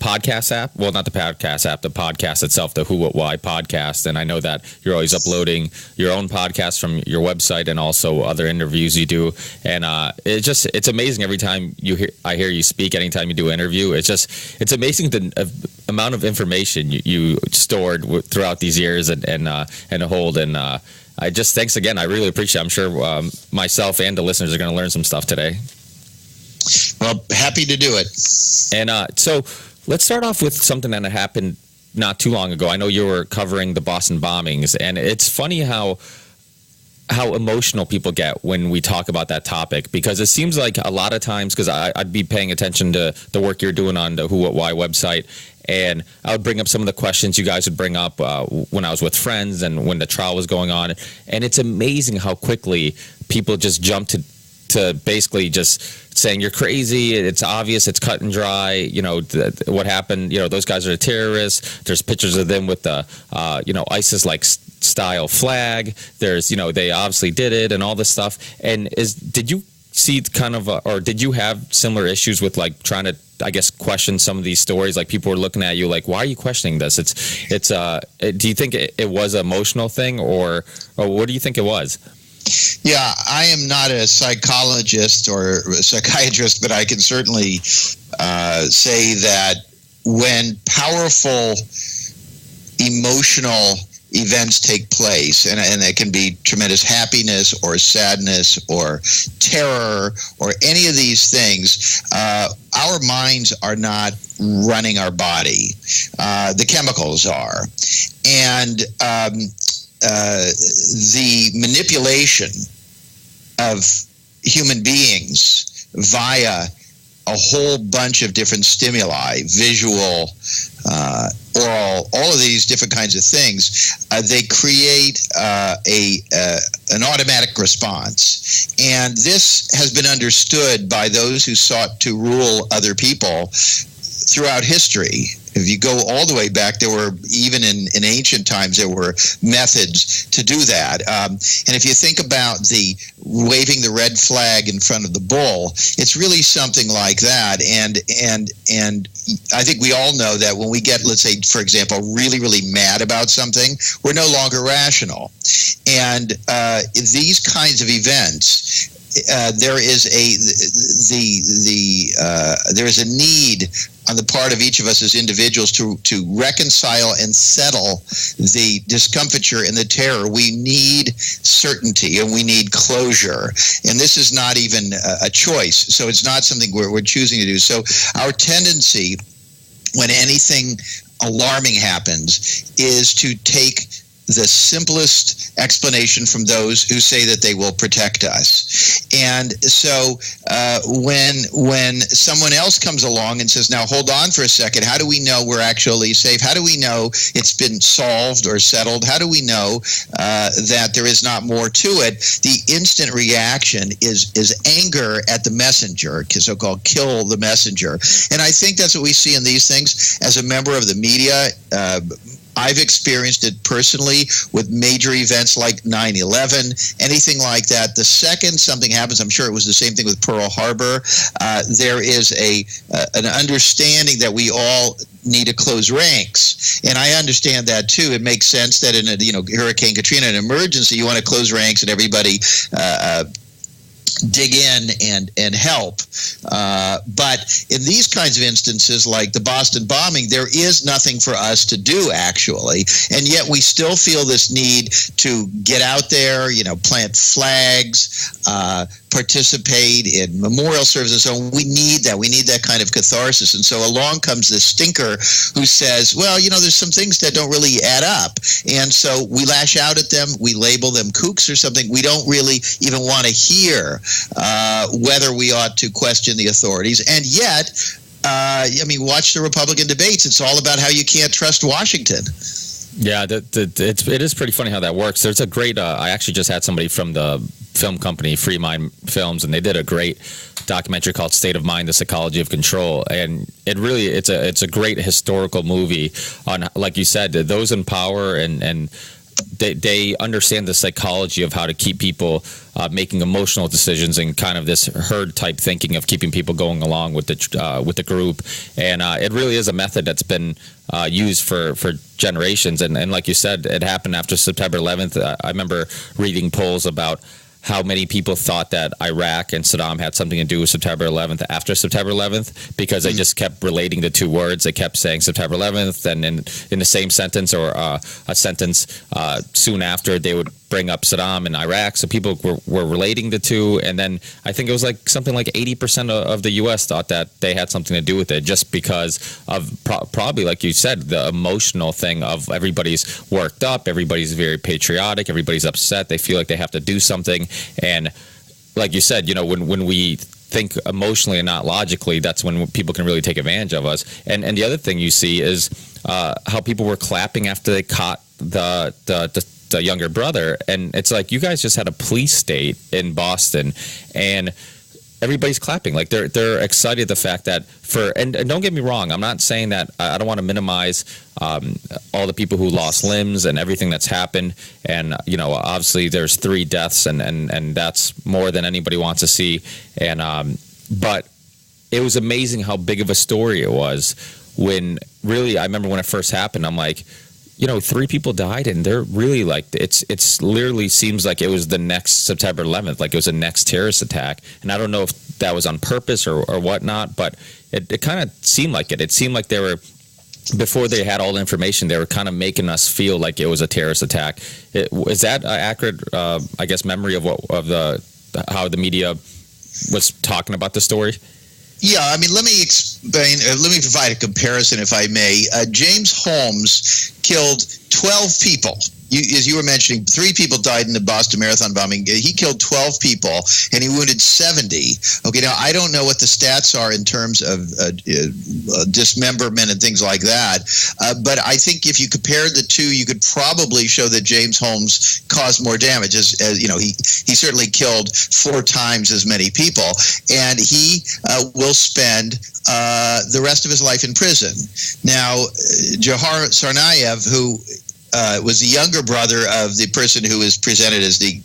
podcast app. Well, not the podcast app, the podcast itself, the Who, What, Why podcast. And I know that you're always uploading your own podcast from your website and also other interviews you do. And it's amazing every time I hear you speak. Anytime you do an interview, it's amazing the amount of information you stored throughout these years and hold. And I just thanks again. I really appreciate it. I'm sure myself and the listeners are going to learn some stuff today. Well, happy to do it. And so let's start off with something that happened not too long ago. I know you were covering the Boston bombings, and it's funny how emotional people get when we talk about that topic, because it seems like a lot of times, because I'd be paying attention to the work you're doing on the Who, What, Why website, and I would bring up some of the questions you guys would bring up when I was with friends and when the trial was going on. And it's amazing how quickly people just jump to basically just saying you're crazy. It's obvious. It's cut and dry. You know, what happened, you know, those guys are terrorists. There's pictures of them with the, ISIS-like style flag. There's, they obviously did it and all this stuff. And did you see or did you have similar issues with like trying to, I guess, question some of these stories? Like people were looking at you like, why are you questioning this? Do you think it was an emotional thing or what do you think it was? Yeah, I am not a psychologist or a psychiatrist, but I can certainly say that when powerful emotional events take place, and it can be tremendous happiness or sadness or terror or any of these things, our minds are not running our body. The chemicals are. And the manipulation of human beings via a whole bunch of different stimuli, visual, oral, all of these different kinds of things, they create an automatic response. And this has been understood by those who sought to rule other people throughout history. If you go all the way back, there were, even in ancient times, there were methods to do that. And if you think about the waving the red flag in front of the bull, it's really something like that. And I think we all know that when we get, let's say, for example, really, really mad about something, we're no longer rational. And these kinds of events, there is a need on the part of each of us as individuals to reconcile and settle the discomfiture and the terror. We need certainty and we need closure. And this is not even a choice. So it's not something we're choosing to do. So our tendency when anything alarming happens is to take the simplest explanation from those who say that they will protect us. And so when someone else comes along and says, now hold on for a second, how do we know we're actually safe? How do we know it's been solved or settled? How do we know that there is not more to it? The instant reaction is anger at the messenger, so-called kill the messenger. And I think that's what we see in these things. As a member of the media, I've experienced it personally with major events like 9/11, anything like that. The second something happens, I'm sure it was the same thing with Pearl Harbor, there is an understanding that we all need to close ranks. And I understand that too. It makes sense that in a Hurricane Katrina, an emergency, you want to close ranks and everybody dig in and help. But in these kinds of instances, like the Boston bombing, there is nothing for us to do, actually. And yet we still feel this need to get out there, plant flags, participate in memorial services. So we need that. We need that kind of catharsis. And so along comes this stinker who says, well, there's some things that don't really add up. And so we lash out at them. We label them kooks or something. We don't really even want to hear whether we ought to question the authorities. And yet, watch the Republican debates. It's all about how you can't trust Washington. Yeah, it is pretty funny how that works. There's a great, I actually just had somebody from the film company, Free Mind Films, and they did a great documentary called State of Mind, The Psychology of Control. And it's a great historical movie on, like you said, those in power and they understand the psychology of how to keep people making emotional decisions and kind of this herd type thinking of keeping people going along with the group. And it really is a method that's been used for generations. And like you said, it happened after September 11th. I remember reading polls about how many people thought that Iraq and Saddam had something to do with September 11th after September 11th, because they just kept relating the two words. They kept saying September 11th, and in the same sentence or a sentence soon after, they would bring up Saddam and Iraq. So people were relating the two. And then I think it was like something like 80% of the U.S. thought that they had something to do with it, just because of probably, like you said, the emotional thing of everybody's worked up, everybody's very patriotic, everybody's upset, they feel like they have to do something. And like you said, when we think emotionally and not logically, that's when people can really take advantage of us. And the other thing you see is how people were clapping after they caught the younger brother. And it's like, you guys just had a police state in Boston, and everybody's clapping. Like they're excited the fact that and don't get me wrong, I'm not saying that, I don't want to minimize all the people who lost limbs and everything that's happened. And obviously there's 3 deaths, and that's more than anybody wants to see. And but it was amazing how big of a story it was when really, I remember when it first happened, I'm like, 3 people died, and they're really like, it's literally seems like it was the next September 11th, like it was the next terrorist attack. And I don't know if that was on purpose or whatnot, but it kind of seemed like it. It seemed like they were, before they had all the information, they were kind of making us feel like it was a terrorist attack. Is that an accurate, I guess, memory of how the media was talking about the story? Yeah, I mean, let me explain. Let me provide a comparison, if I may. James Holmes killed 12 people. As you were mentioning, 3 people died in the Boston Marathon bombing. He killed 12 people, and he wounded 70. Okay, now I don't know what the stats are in terms of dismemberment and things like that, but I think if you compared the two, you could probably show that James Holmes caused more damage. As he certainly killed 4 times as many people, and he will spend the rest of his life in prison. Now, Jahar Tsarnaev, who was the younger brother of the person who is presented as the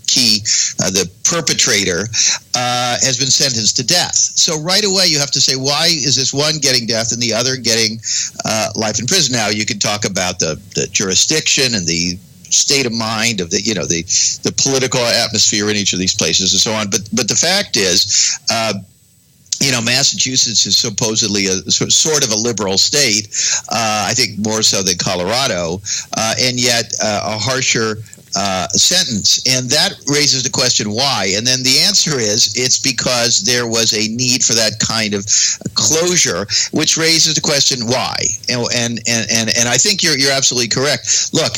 the perpetrator, has been sentenced to death. So right away you have to say, why is this one getting death and the other getting life in prison? Now you can talk about the jurisdiction and the state of mind of the political atmosphere in each of these places and so on. But the fact is, Massachusetts is supposedly a sort of a liberal state, I think more so than Colorado, and yet a harsher sentence. And that raises the question, why? And then the answer is, it's because there was a need for that kind of closure, which raises the question, why? And I think you're absolutely correct. Look,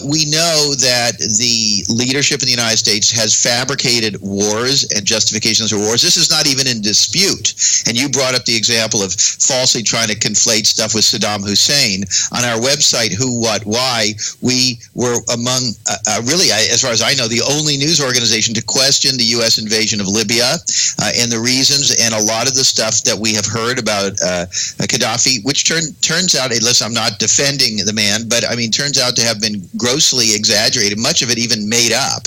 we know that the leadership in the United States has fabricated wars and justifications for wars. This is not even in dispute. And you brought up the example of falsely trying to conflate stuff with Saddam Hussein. On our website, Who, What, Why, we were among, really, as far as I know, the only news organization to question the U.S. invasion of Libya and the reasons, and a lot of the stuff that we have heard about Gaddafi, which turns out, listen, I'm not defending the man, but I mean, turns out to have been grossly exaggerated, much of it even made up.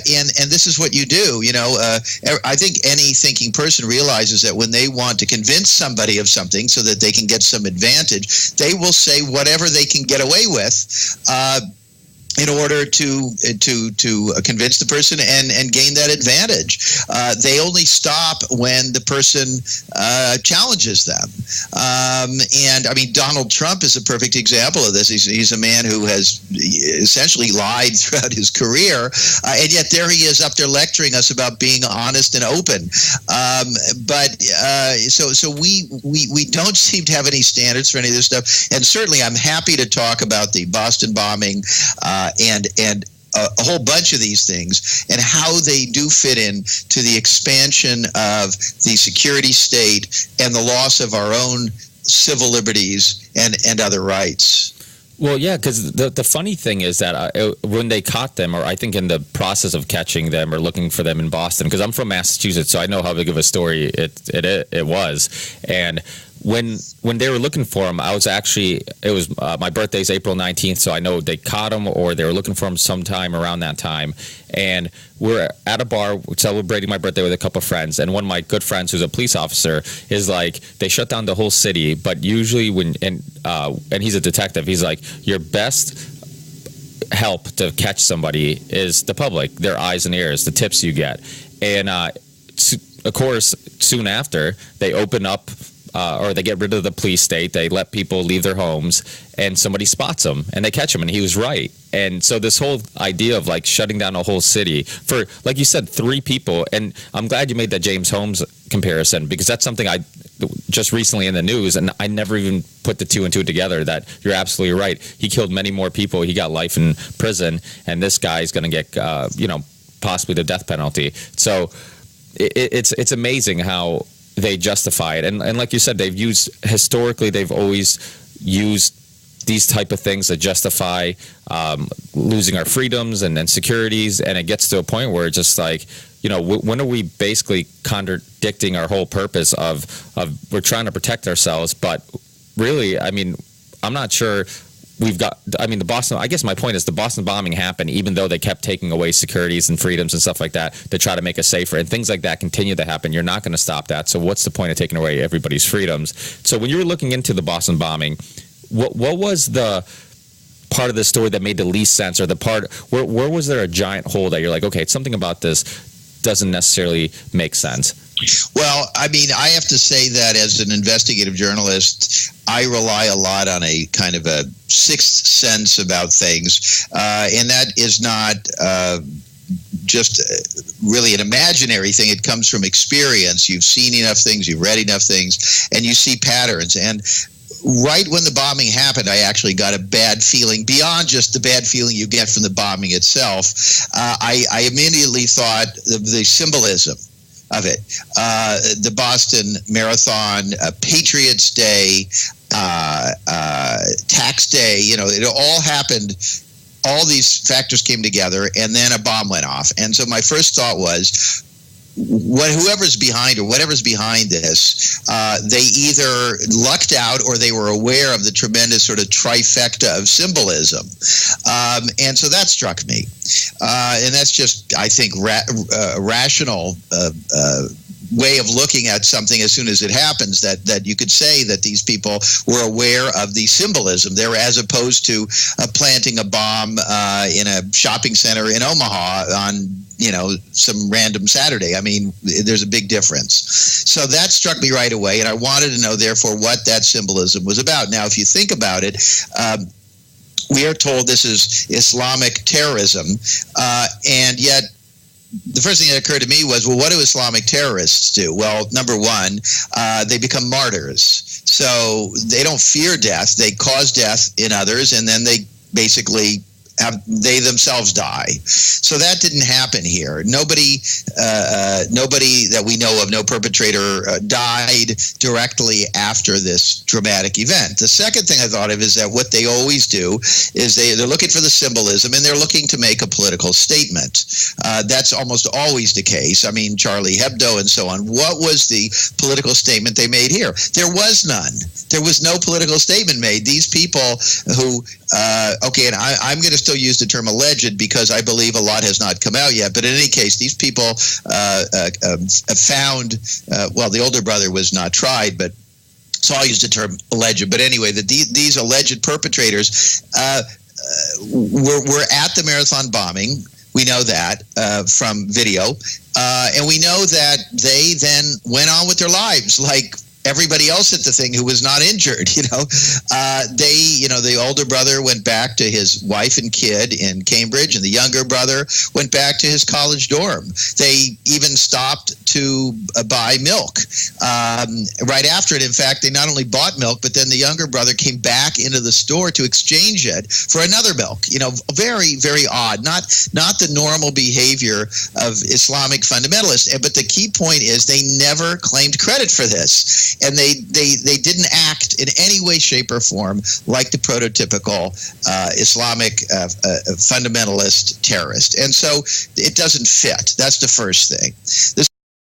And this is what you do. I think any thinking person realizes that when they want to convince somebody of something so that they can get some advantage, they will say whatever they can get away with in order to convince the person and gain that advantage. They only stop when the person challenges them. And I mean, Donald Trump is a perfect example of this. He's a man who has essentially lied throughout his career, and yet there he is up there lecturing us about being honest and open. So we don't seem to have any standards for any of this stuff. And certainly, I'm happy to talk about the Boston bombing and a whole bunch of these things and how they do fit in to the expansion of the security state and the loss of our own civil liberties and other rights. Well, yeah, because the funny thing is that when they caught them, or I think in the process of catching them or looking for them in Boston, because I'm from Massachusetts, so I know how big of a story it was. And when they were looking for him, it was my birthday's April 19th, so I know they caught him or they were looking for him sometime around that time. And we're at a bar celebrating my birthday with a couple of friends, and one of my good friends who's a police officer is like, they shut down the whole city, but usually and he's a detective, he's like, your best help to catch somebody is the public, their eyes and ears, the tips you get. And of course, soon after, they open up or they get rid of the police state, they let people leave their homes, and somebody spots him and they catch him, and he was right. And so this whole idea of like shutting down a whole city for, like you said, 3 people, and I'm glad you made that James Holmes comparison, because that's something I just recently in the news, and I never even put the 2 and 2 together, that you're absolutely right. He killed many more people. He got life in prison, and this guy's going to get, possibly the death penalty. So it's amazing how they justify it. And like you said, historically, they've always used these type of things that justify losing our freedoms and securities. And it gets to a point where it's just like, when are we basically contradicting our whole purpose of we're trying to protect ourselves, but really, I mean, I'm not sure the Boston, I guess my point is the Boston bombing happened even though they kept taking away securities and freedoms and stuff like that to try to make us safer, and things like that continue to happen. You're not going to stop that. So what's the point of taking away everybody's freedoms? So when you were looking into the Boston bombing, what was the part of the story that made the least sense, or the part where was there a giant hole that you're like, okay, something about this doesn't necessarily make sense? Well, I mean, I have to say that as an investigative journalist, I rely a lot on a kind of a sixth sense about things, and that is not just really an imaginary thing. It comes from experience. You've seen enough things, you've read enough things, and you see patterns. And right when the bombing happened, I actually got a bad feeling beyond just the bad feeling you get from the bombing itself. I immediately thought of the symbolism of it. The Boston Marathon, Patriots Day, tax day, it all happened. All these factors came together, and then a bomb went off. And so my first thought was, whoever's behind or whatever's behind this, they either lucked out or they were aware of the tremendous sort of trifecta of symbolism. And so that struck me. And that's just, I think, rational way of looking at something as soon as it happens, that you could say that these people were aware of the symbolism there, as opposed to planting a bomb in a shopping center in Omaha on some random Saturday. I mean, there's a big difference. So that struck me right away, and I wanted to know, therefore, what that symbolism was about. Now, if you think about it, we are told this is Islamic terrorism, and yet the first thing that occurred to me was, well, what do Islamic terrorists do? Well, number one, they become martyrs. So they don't fear death. They cause death in others, and then they basically they themselves die. So that didn't happen here. Nobody that we know of, no perpetrator died directly after this dramatic event. The second thing I thought of is that what they always do is they're looking for the symbolism, and they're looking to make a political statement. That's almost always the case. I mean, Charlie Hebdo and so on. What was the political statement they made here? There was none. There was no political statement made. These people who, and I'm going to still use the term alleged because I believe a lot has not come out yet. But in any case, these people found, the older brother was not tried, but so I'll use the term alleged. But anyway, these alleged perpetrators were at the marathon bombing. We know that from video. And we know that they then went on with their lives like everybody else at the thing who was not injured. The older brother went back to his wife and kid in Cambridge, and the younger brother went back to his college dorm. They even stopped to buy milk right after it. In fact, they not only bought milk, but then the younger brother came back into the store to exchange it for another milk. Very, very odd. Not the normal behavior of Islamic fundamentalists. But the key point is they never claimed credit for this. And they didn't act in any way, shape, or form like the prototypical Islamic fundamentalist terrorist. And so it doesn't fit. That's the first thing.